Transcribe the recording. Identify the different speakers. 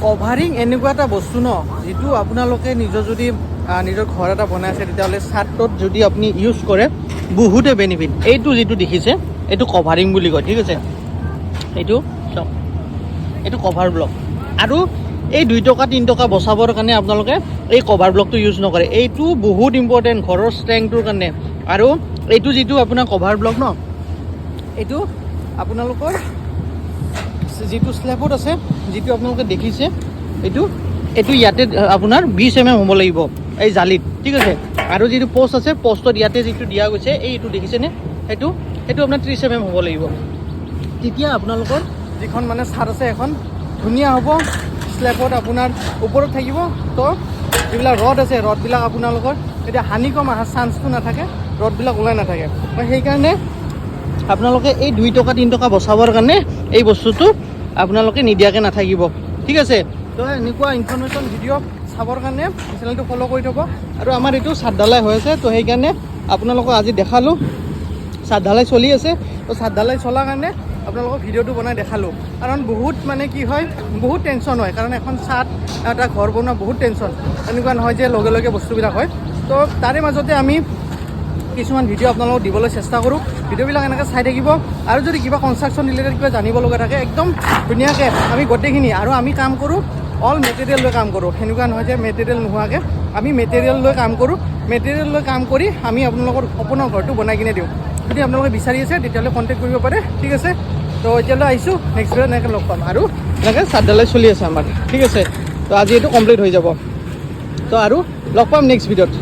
Speaker 1: Covering এনেকুৱা এটা বস্তু ন, যিটো আপোনালোকে নিজৰ যদি নিজৰ ঘৰ এটা বনাই আছে তেতিয়াহ'লে ছাদটোত যদি আপুনি ইউজ কৰে বহুতে বেনিফিট। এইটো যিটো দেখিছে এইটো কভাৰিং বুলি কয়, ঠিক আছে। এইটো কভাৰ ব্লক। আৰু এই 2 টকা 3 টকা বচাবৰ কাৰণে আপোনালোকে এই কভাৰ ব্লকটো ইউজ নকৰে। এইটো বহুত ইম্পৰ্টেণ্ট ঘৰৰ ষ্ট্ৰেংথটোৰ কাৰণে। আৰু এইটো যিটো আপোনাৰ কভাৰ ব্লক ন, এইটো আপোনালোকৰ যিটো স্লেবত আছে, যিটো আপোনালোকে দেখিছে, এইটো ইয়াতে আপোনাৰ 20 mm হ'ব লাগিব এই জালিত, ঠিক আছে। আৰু যিটো পষ্ট আছে, পষ্টত ইয়াতে যিটো দিয়া গৈছে এইটো দেখিছেনে, সেইটো আপোনাৰ 30 mm হ'ব লাগিব। তেতিয়া আপোনালোকৰ যিখন মানে ছাদ আছে এখন ধুনীয়া হ'ব। স্লেবত আপোনাৰ ওপৰত থাকিব, তো যিবিলাক ৰড আছে ৰডবিলাক আপোনালোকৰ এতিয়া হানিকম অহাৰ চান্সটো নাথাকে, ৰডবিলাক ওলাই নাথাকে। সেইকাৰণে আপোনালোকে এই 2 টকা 3 টকা বচাবৰ কাৰণে এই বস্তুটো আপোনালোকে নিদিয়াকৈ নাথাকিব, ঠিক আছে। তো এনেকুৱা ইনফৰমেশ্যন ভিডিঅ' চাবৰ কাৰণে চেনেলটো ফ'ল' কৰি থ'ব। আৰু আমাৰ এইটো ছাদ ঢালাই হৈ আছে, তো সেইকাৰণে আপোনালোকক আজি দেখালোঁ। ছাদ ঢালাই চলি আছে, তো ছাদ ঢালাই চলাৰ কাৰণে আপোনালোকক ভিডিঅ'টো বনাই দেখালোঁ। কাৰণ বহুত মানে কি হয়, বহুত টেনশ্যন হয়। কাৰণ এখন ছাদ এটা ঘৰ বনোৱা বহুত টেনশ্যন, এনেকুৱা নহয় যে লগে লগে বস্তুবিলাক হয়। তো তাৰে মাজতে আমি কিছুমান ভিডিঅ' আপোনালোকক দিবলৈ চেষ্টা কৰোঁ। ভিডিঅ'বিলাক এনেকৈ চাই থাকিব। আৰু যদি কিবা কনষ্ট্ৰাকশ্যন ৰিলেটেড কিবা জানিব লগা থাকে একদম ধুনীয়াকৈ আমি গোটেইখিনি, আৰু আমি কাম কৰোঁ অল মেটেৰিয়েল লৈ কাম কৰোঁ। সেনেকুৱা নহয় যে মেটেৰিয়েল নোহোৱাকৈ, আমি মেটেৰিয়েল লৈ কাম কৰোঁ। মেটেৰিয়েল লৈ কাম কৰি আমি আপোনালোকৰ সপোনৰ ঘৰটো বনাই কিনে দিওঁ। যদি আপোনালোকে বিচাৰি আছে তেতিয়াহ'লে কণ্টেক্ট কৰিব পাৰে, ঠিক আছে। তো এতিয়ালৈ আহিছোঁ, নেক্সট ভিডিঅ'ত এনেকৈ লগ পাম। আৰু এনেকৈ ছাদ ঢালাই চলি আছে আমাৰ, ঠিক আছে। তো আজি এইটো কমপ্লিট হৈ যাব। তো আৰু লগ পাম নেক্সট ভিডিঅ'ত।